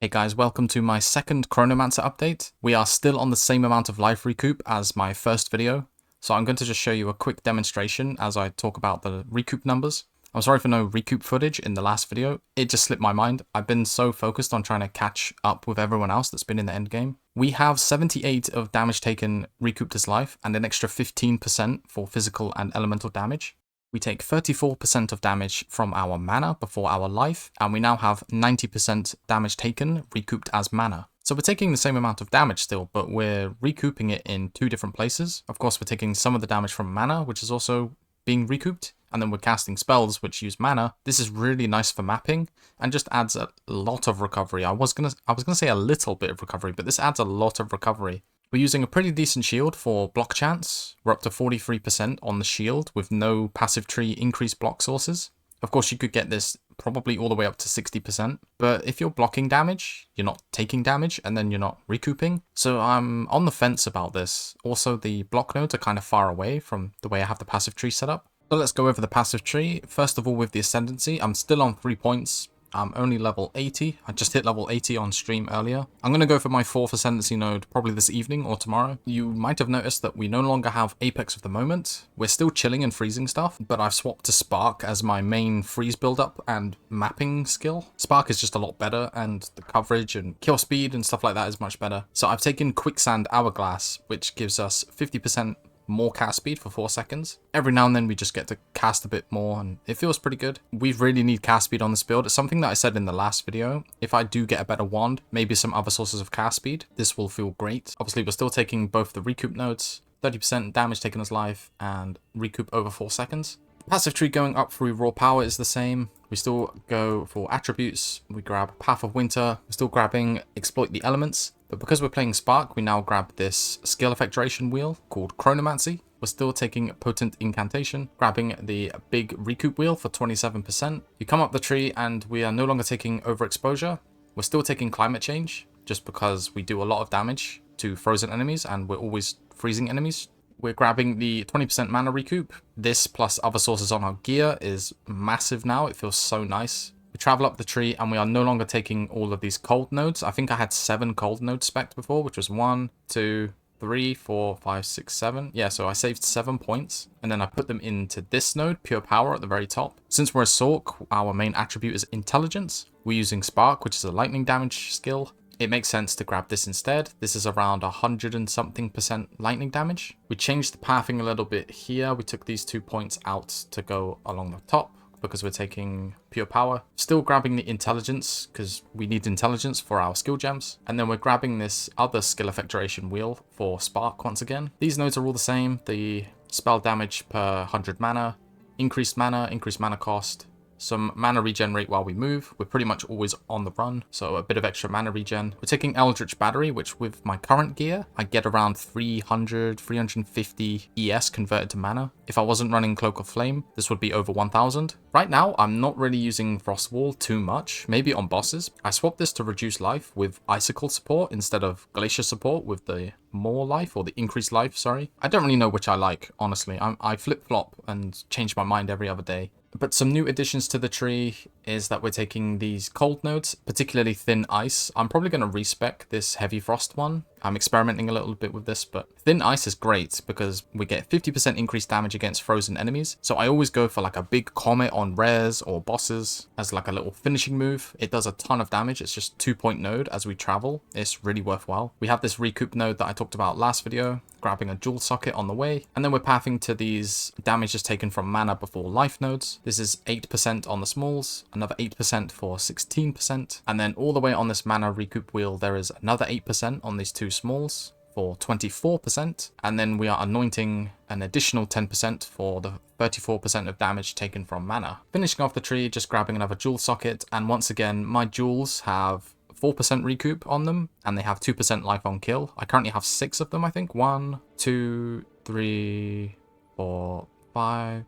Hey guys, welcome to my second Chronomancer update. We are still on the same amount of life recoup as my first video, so I'm going to just show you a quick demonstration as I talk about the recoup numbers. I'm sorry for no recoup footage in the last video, it just slipped my mind. I've been so focused on trying to catch up with everyone else that's been in the end game. We have 78 of damage taken recouped as life, and an extra 15% for physical and elemental damage. We take 34% of damage from our mana before our life, and we now have 90% damage taken recouped as mana. So we're taking the same amount of damage still, but we're recouping it in two different places. Of course, we're taking some of the damage from mana, which is also being recouped, and then we're casting spells which use mana. This is really nice for mapping and just adds a lot of recovery. I was gonna say a little bit of recovery, but this adds a lot of recovery. We're using a pretty decent shield for block chance. We're up to 43% on the shield with no passive tree increased block sources. Of course, you could get this probably all the way up to 60%, but if you're blocking damage, you're not taking damage and then you're not recouping. So I'm on the fence about this. Also, the block nodes are kind of far away from the way I have the passive tree set up. So let's go over the passive tree. First of all, with the ascendancy, I'm still on 3 points. I'm only level 80. I just hit level 80 on stream earlier. I'm going to go for my 4th ascendancy node probably this evening or tomorrow. You might have noticed that we no longer have Apex of the moment. We're still chilling and freezing stuff, but I've swapped to Spark as my main freeze build-up and mapping skill. Spark is just a lot better, and the coverage and kill speed and stuff like that is much better. So I've taken Quicksand Hourglass, which gives us 50% more cast speed for 4 seconds. Every now and then we just get to cast a bit more and it feels pretty good. We really need cast speed on this build. It's something that I said in the last video. If I do get a better wand, maybe some other sources of cast speed, this will feel great. Obviously we're still taking both the recoup nodes, 30% damage taken as life and recoup over 4 seconds. Passive tree going up through raw power is the same. We still go for attributes. We grab Path of Winter. We're still grabbing Exploit the Elements. But because we're playing Spark, we now grab this skill effect duration wheel called Chronomancer. We're still taking Potent Incantation, grabbing the big recoup wheel for 27%. You come up the tree and we are no longer taking overexposure. We're still taking climate change just because we do a lot of damage to frozen enemies and we're always freezing enemies. We're grabbing the 20% mana recoup. This plus other sources on our gear is massive now. It feels so nice. We travel up the tree and we are no longer taking all of these cold nodes. I think I had 7 cold nodes spec'd before, which was 1, 2, 3, 4, 5, 6, 7. Yeah, so I saved 7 points and then I put them into this node, Pure Power at the very top. Since we're a Sork, our main attribute is Intelligence. We're using Spark, which is a lightning damage skill. It makes sense to grab this instead. This is around 100 and something % lightning damage. We changed the pathing a little bit here. We took these 2 points out to go along the top because we're taking Pure Power. Still grabbing the Intelligence because we need Intelligence for our skill gems. And then we're grabbing this other skill effect duration wheel for Spark once again. These nodes are all the same. The spell damage per 100 mana, increased mana cost, some mana regen rate while we move. We're pretty much always on the run, so a bit of extra mana regen. We're taking Eldritch Battery, which with my current gear, I get around 300, 350 ES converted to mana. If I wasn't running Cloak of Flame, this would be over 1000. Right now, I'm not really using Frost Wall too much, maybe on bosses. I swapped this to reduce life with Icicle support instead of Glacier support with the more life, or the increased life, sorry. I don't really know which I like, honestly. I flip-flop and change my mind every other day. But some new additions to the tree is that we're taking these cold nodes, particularly Thin Ice. I'm probably going to respec this Heavy Frost one. I'm experimenting a little bit with this, but Thin Ice is great because we get 50% increased damage against frozen enemies. So I always go for like a big comet on rares or bosses as like a little finishing move. It does a ton of damage. It's just 2-point node as we travel. It's really worthwhile. We have this recoup node that I talked about last video, grabbing a jewel socket on the way. And then we're pathing to these damages taken from mana before life nodes. This is 8% on the smalls, another 8% for 16%. And then all the way on this mana recoup wheel, there is another 8% on these 2 smalls for 24%. And then we are anointing an additional 10% for the 34% of damage taken from mana. Finishing off the tree, just grabbing another jewel socket. And once again, my jewels have 4% recoup on them, and they have 2% life on kill. I currently have 6 of them, I think. 1, 2, 3, 4, 5,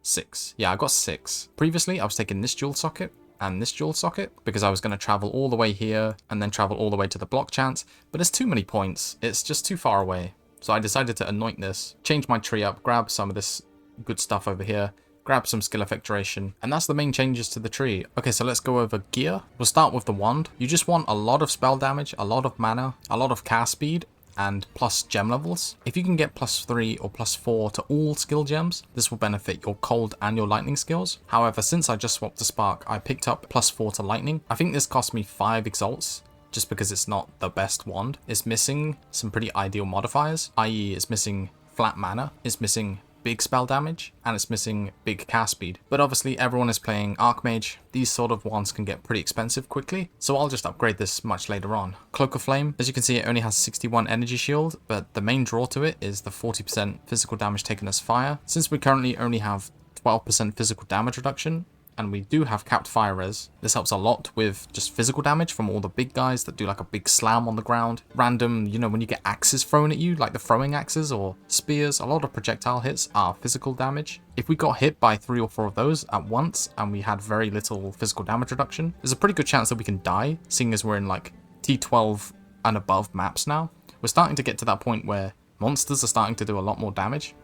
6. Yeah, I got 6. Previously, I was taking this jewel socket and this jewel socket because I was going to travel all the way here and then travel all the way to the block chance, but it's too many points. It's just too far away. So I decided to anoint this, change my tree up, grab some of this good stuff over here, grab some skill effect duration, and that's the main changes to the tree. Okay, so let's go over gear. We'll start with the wand. You just want a lot of spell damage, a lot of mana, a lot of cast speed, and plus gem levels. If you can get +3 or +4 to all skill gems, this will benefit your cold and your lightning skills. However, since I just swapped to spark, I picked up +4 to lightning. I think this cost me 5 exalts, just because it's not the best wand. It's missing some pretty ideal modifiers, i.e. it's missing flat mana, it's missing big spell damage, and it's missing big cast speed. But obviously everyone is playing Archmage. These sort of wands can get pretty expensive quickly, so I'll just upgrade this much later on. Cloak of Flame, as you can see, it only has 61 energy shield, but the main draw to it is the 40% physical damage taken as fire. Since we currently only have 12% physical damage reduction, and we do have capped fire res, this helps a lot with just physical damage from all the big guys that do like a big slam on the ground. Random, you know, when you get axes thrown at you, like the throwing axes or spears, a lot of projectile hits are physical damage. If we got hit by 3 or 4 of those at once and we had very little physical damage reduction, there's a pretty good chance that we can die, seeing as we're in like T12 and above maps now. We're starting to get to that point where monsters are starting to do a lot more damage,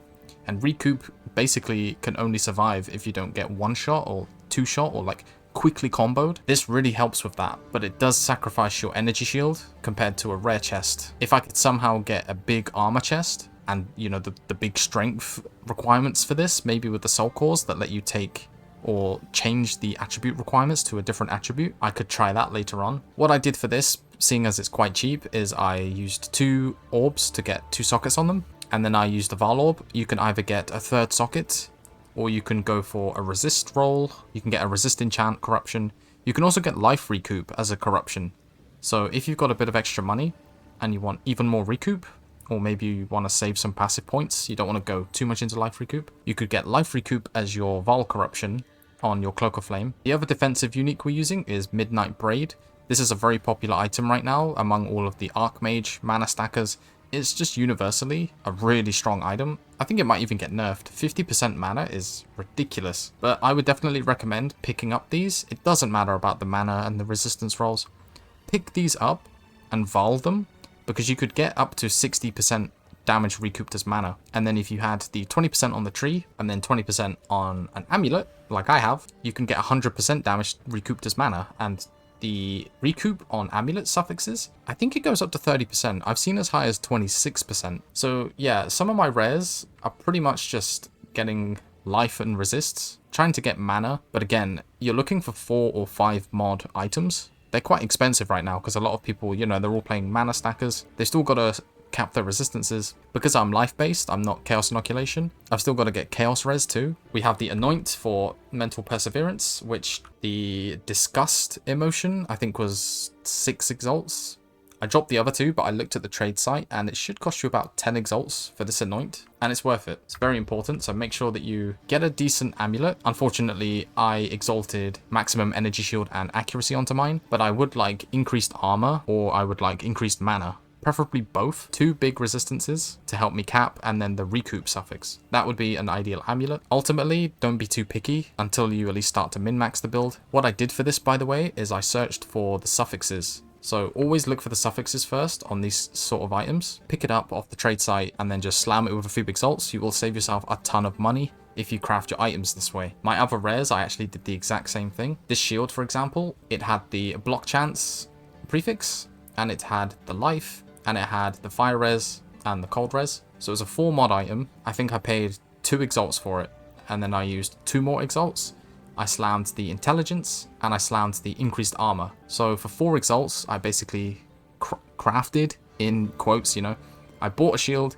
and Recoup basically can only survive if you don't get 1 shot or 2 shot or like quickly comboed. This really helps with that, but it does sacrifice your energy shield compared to a rare chest. If I could somehow get a big armor chest and, you know, the big strength requirements for this, maybe with the soul cores that let you take or change the attribute requirements to a different attribute, I could try that later on. What I did for this, seeing as it's quite cheap, is I used 2 orbs to get 2 sockets on them, and then I used the Val orb. You can either get a 3rd socket, or you can go for a resist roll. You can get a resist enchant corruption. You can also get life recoup as a corruption. So if you've got a bit of extra money and you want even more recoup, or maybe you want to save some passive points, you don't want to go too much into life recoup, you could get life recoup as your Val corruption on your Cloak of Flame. The other defensive unique we're using is Midnight Braid. This is a very popular item right now among all of the Archmage mana stackers. It's just universally a really strong item. I think it might even get nerfed. 50% mana is ridiculous, but I would definitely recommend picking up these. It doesn't matter about the mana and the resistance rolls. Pick these up and Val them, because you could get up to 60% damage recouped as mana. And then if you had the 20% on the tree and then 20% on an amulet, like I have, you can get 100% damage recouped as mana. And the recoup on amulet suffixes, I think it goes up to 30%. I've seen as high as 26%. So yeah, some of my rares are pretty much just getting life and resists, trying to get mana. But again, you're looking for 4 or 5 mod items. They're quite expensive right now because a lot of people, you know, they're all playing mana stackers. They still got to cap their resistances. Because I'm life-based, I'm not Chaos Inoculation. I've still got to get Chaos Res too. We have the Anoint for Mental Perseverance, which the Disgust emotion, I think, was 6 exalts. I dropped the other 2, but I looked at the trade site, and it should cost you about 10 exalts for this Anoint, and it's worth it. It's very important, so make sure that you get a decent amulet. Unfortunately, I exalted maximum energy shield and accuracy onto mine, but I would like increased armor, or I would like increased mana. Preferably both. 2 big resistances to help me cap, and then the recoup suffix. That would be an ideal amulet. Ultimately, don't be too picky until you at least start to min-max the build. What I did for this, by the way, is I searched for the suffixes. So always look for the suffixes first on these sort of items. Pick it up off the trade site and then just slam it with a few exalts. You will save yourself a ton of money if you craft your items this way. My other rares, I actually did the exact same thing. This shield, for example, it had the block chance prefix, and it had the life, and it had the fire res and the cold res. So it was a 4 mod item. I think I paid 2 exalts for it, and then I used 2 more exalts. I slammed the intelligence, and I slammed the increased armor. So for 4 exalts, I basically crafted, in quotes, you know, I bought a shield,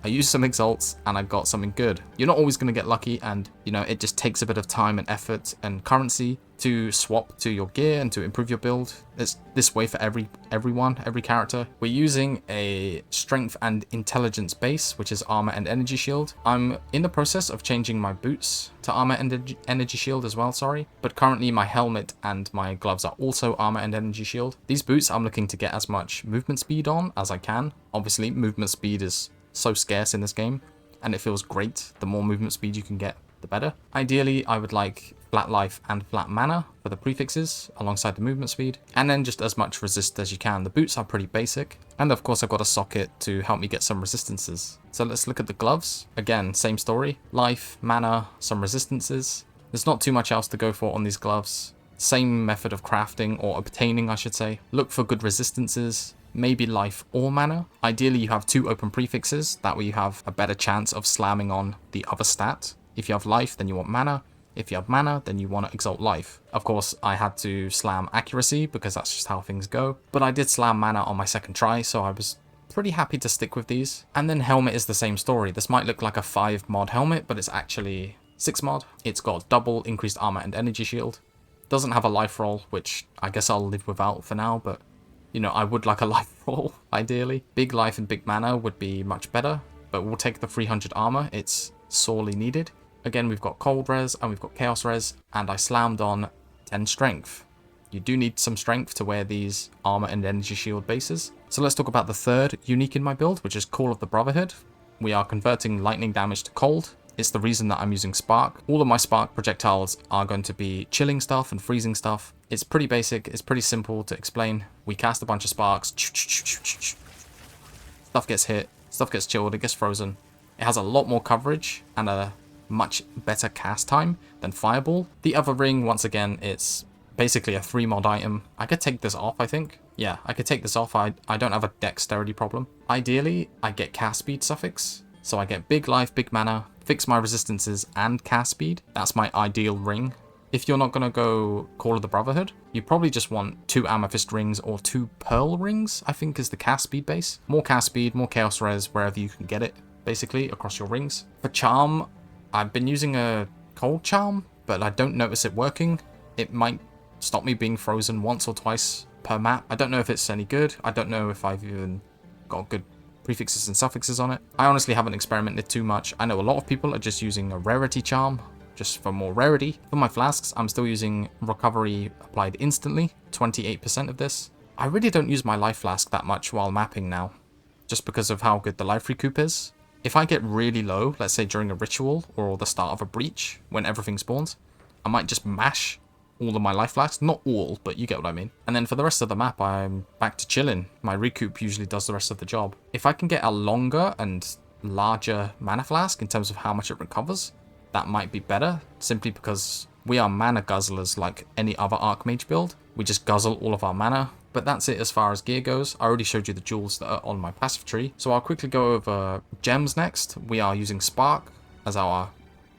I used some exalts, and I got something good. You're not always going to get lucky, and, you know, it just takes a bit of time and effort and currency to swap to your gear and to improve your build. It's this way for everyone, every character. We're using a strength and intelligence base, which is armor and energy shield. I'm in the process of changing my boots to armor and energy shield as well, sorry. But currently my helmet and my gloves are also armor and energy shield. These boots I'm looking to get as much movement speed on as I can. Obviously, movement speed is so scarce in this game, and it feels great. The more movement speed you can get, the better. Ideally, I would like flat life and flat mana for the prefixes alongside the movement speed, and then just as much resist as you can. The boots are pretty basic, and of course I've got a socket to help me get some resistances. So let's look at the gloves. Again, same story. Life, mana, some resistances. There's not too much else to go for on these gloves. Same method of crafting, or obtaining I should say. Look for good resistances, maybe life or mana. Ideally you have 2 open prefixes, that way you have a better chance of slamming on the other stat. If you have life, then you want mana. If you have mana, then you want to exalt life. Of course, I had to slam accuracy because that's just how things go. But I did slam mana on my second try, so I was pretty happy to stick with these. And then helmet is the same story. This might look like a 5 mod helmet, but it's actually 6 mod. It's got double increased armor and energy shield. Doesn't have a life roll, which I guess I'll live without for now, but you know, I would like a life roll, ideally. Big life and big mana would be much better, but we'll take the 300 armor. It's sorely needed. Again, we've got cold res and we've got chaos res, and I slammed on 10 strength. You do need some strength to wear these armor and energy shield bases. So let's talk about the third unique in my build, which is Call of the Brotherhood. We are converting lightning damage to cold. It's the reason that I'm using spark. All of my spark projectiles are going to be chilling stuff and freezing stuff. It's pretty basic, it's pretty simple to explain. We cast a bunch of sparks. Stuff gets hit, stuff gets chilled, it gets frozen. It has a lot more coverage and a much better cast time than Fireball. The other ring, once again, it's basically a 3 mod item. I could take this off, I think. Yeah, I could take this off. I don't have a dexterity problem. Ideally, I get cast speed suffix. So I get big life, big mana, fix my resistances, and cast speed. That's my ideal ring. If you're not going to go Call of the Brotherhood, you probably just want 2 amethyst rings or 2 pearl rings, I think is the cast speed base. More cast speed, more chaos res wherever you can get it, basically, across your rings. For charm, I've been using a cold charm, but I don't notice it working. It might stop me being frozen once or twice per map. I don't know if it's any good. I don't know if I've even got good prefixes and suffixes on it. I honestly haven't experimented too much. I know a lot of people are just using a rarity charm, just for more rarity. For my flasks, I'm still using recovery applied instantly, 28% of this. I really don't use my life flask that much while mapping now, just because of how good the life recoup is. If I get really low, let's say during a ritual or the start of a breach, when everything spawns, I might just mash all of my life flasks. Not all, but you get what I mean. And then for the rest of the map, I'm back to chilling. My recoup usually does the rest of the job. If I can get a longer and larger mana flask in terms of how much it recovers, that might be better, simply because we are mana guzzlers like any other Archmage build. We just guzzle all of our mana. But that's it as far as gear goes. I already showed you the jewels that are on my passive tree. So I'll quickly go over gems next. We are using Spark as our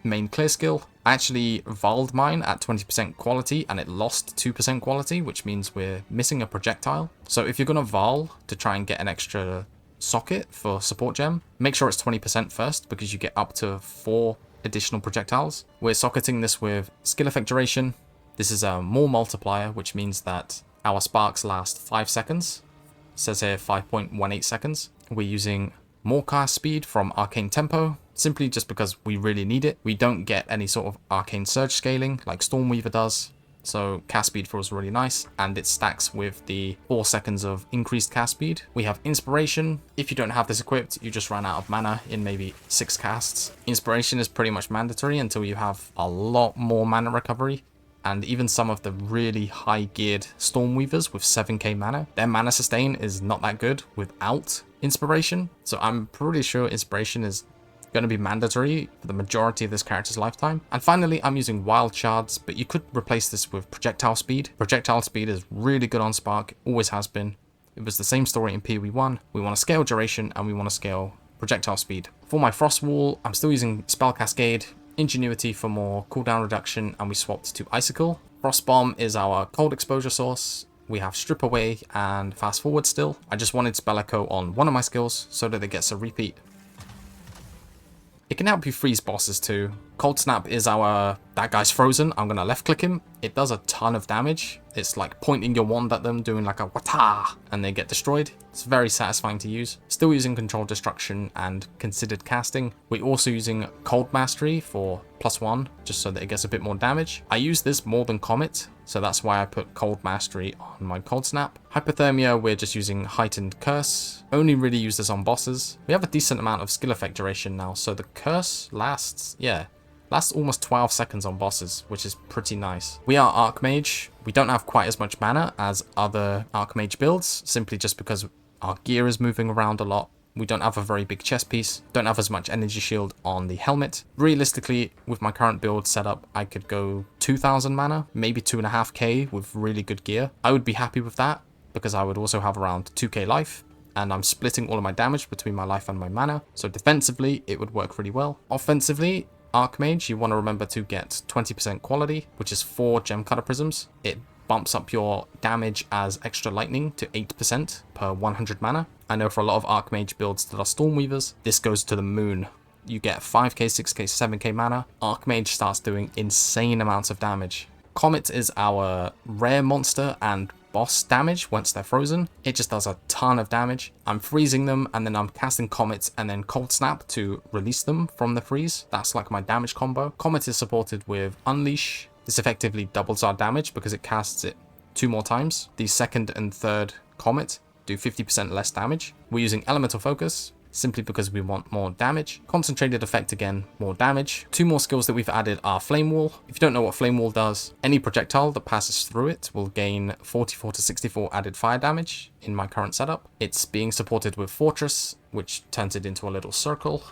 main clear skill. I actually Vald mine at 20% quality and it lost 2% quality, which means we're missing a projectile. So if you're going to Val to try and get an extra socket for support gem, make sure it's 20% first because you get up to 4 additional projectiles. We're socketing this with skill effect duration. This is a more multiplier, which means that our sparks last 5 seconds. It says here 5.18 seconds. We're using more cast speed from Arcane Tempo, simply just because we really need it. We don't get any sort of Arcane Surge scaling like Stormweaver does, so cast speed feels really nice, and it stacks with the 4 seconds of increased cast speed. We have Inspiration. If you don't have this equipped, you just ran out of mana in maybe 6 casts. Inspiration is pretty much mandatory until you have a lot more mana recovery. And even some of the really high geared Stormweavers with 7k mana, their mana sustain is not that good without Inspiration. So I'm pretty sure Inspiration is going to be mandatory for the majority of this character's lifetime. And finally, I'm using Wild Shards, but you could replace this with Projectile Speed. Projectile Speed is really good on Spark, always has been. It was the same story in POE 1. We want to scale duration and we want to scale Projectile Speed. For my Frost Wall, I'm still using Spell Cascade, Ingenuity for more cooldown reduction, and we swapped to Icicle. Frost Bomb is our cold exposure source. We have Strip Away and Fast Forward still. I just wanted Spell Echo on one of my skills so that it gets a repeat. It can help you freeze bosses too. Cold Snap is our, that guy's frozen, I'm gonna left click him. It does a ton of damage. It's like pointing your wand at them, doing like a wata, and they get destroyed. It's very satisfying to use. Still using Controlled Destruction and Considered Casting. We're also using Cold Mastery for +1, just so that it gets a bit more damage. I use this more than Comet, so that's why I put Cold Mastery on my Cold Snap. Hypothermia, we're just using Heightened Curse. Only really use this on bosses. We have a decent amount of skill effect duration now, so the curse lasts, yeah, Lasts almost 12 seconds on bosses, which is pretty nice. We are Archmage. We don't have quite as much mana as other Archmage builds, simply just because our gear is moving around a lot. We don't have a very big chest piece, don't have as much energy shield on the helmet. Realistically, with my current build setup, I could go 2,000 mana, maybe 2.5k with really good gear. I would be happy with that, because I would also have around 2k life, and I'm splitting all of my damage between my life and my mana, so defensively, it would work really well. Offensively, Archmage, you want to remember to get 20% quality, which is 4 gem cutter prisms. It bumps up your damage as extra lightning to 8% per 100 mana. I know for a lot of Archmage builds that are stormweavers, this goes to the moon. You get 5k, 6k, 7k mana. Archmage starts doing insane amounts of damage. Comet is our rare monster and boss damage once they're frozen. It just does a ton of damage. I'm freezing them and then I'm casting Comets and then Cold Snap to release them from the freeze. That's like my damage combo. Comet is supported with Unleash. This effectively doubles our damage because it casts it 2 more times. The second and third Comet do 50% less damage. We're using Elemental Focus, simply because we want more damage. Concentrated Effect again, more damage. 2 more skills that we've added are Flame Wall. If you don't know what Flame Wall does, any projectile that passes through it will gain 44 to 64 added fire damage in my current setup. It's being supported with Fortress, which turns it into a little circle.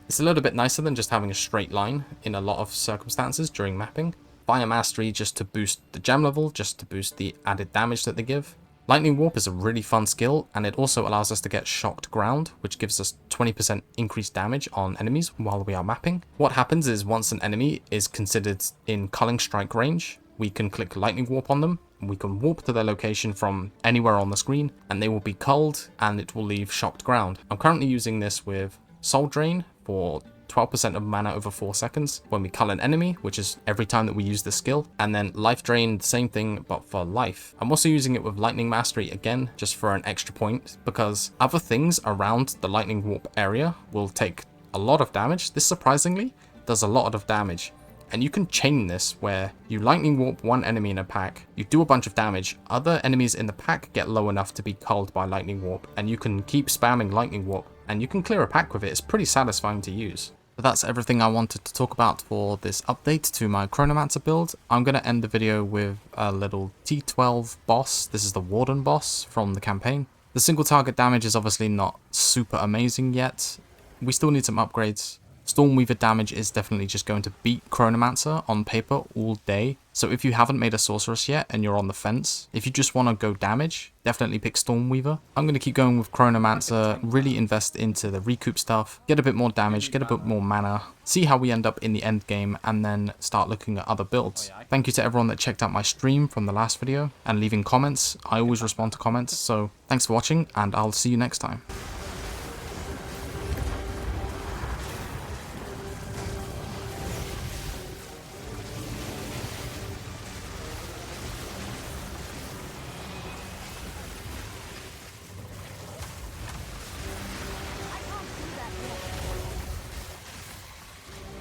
It's a little bit nicer than just having a straight line in a lot of circumstances during mapping. Fire Mastery just to boost the gem level, just to boost the added damage that they give. Lightning Warp is a really fun skill, and it also allows us to get shocked ground, which gives us 20% increased damage on enemies while we are mapping. What happens is once an enemy is considered in culling strike range, we can click Lightning Warp on them, and we can warp to their location from anywhere on the screen, and they will be culled, and it will leave shocked ground. I'm currently using this with Soul Drain for 12% of mana over 4 seconds when we cull an enemy, which is every time that we use the skill. And then Life Drain, the same thing, but for life. I'm also using it with Lightning Mastery again, just for an extra point, because other things around the Lightning Warp area will take a lot of damage. This surprisingly does a lot of damage. And you can chain this where you Lightning Warp one enemy in a pack, you do a bunch of damage, other enemies in the pack get low enough to be culled by Lightning Warp, and you can keep spamming Lightning Warp, and you can clear a pack with it. It's pretty satisfying to use. But that's everything I wanted to talk about for this update to my Chronomancer build. I'm going to end the video with a little T12 boss. This is the Warden boss from the campaign. The single target damage is obviously not super amazing yet. We still need some upgrades. Stormweaver damage is definitely just going to beat Chronomancer on paper all day. So if you haven't made a sorceress yet and you're on the fence, if you just want to go damage, definitely pick Stormweaver. I'm going to keep going with Chronomancer, really invest into the Recoup stuff, get a bit more damage, get a bit more mana, see how we end up in the end game, and then start looking at other builds. Thank you to everyone that checked out my stream from the last video and leaving comments. I always respond to comments, so thanks for watching and I'll see you next time.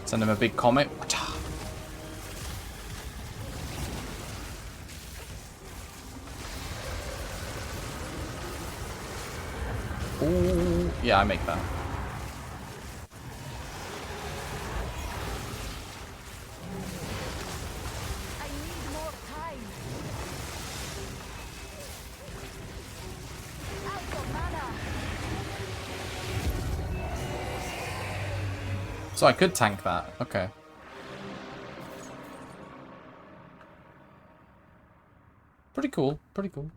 Send him a big comet. Ooh, yeah, I make that. I need more time. Out of mana. So I could tank that. Okay. Pretty cool. Pretty cool.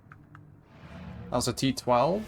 That was a T12.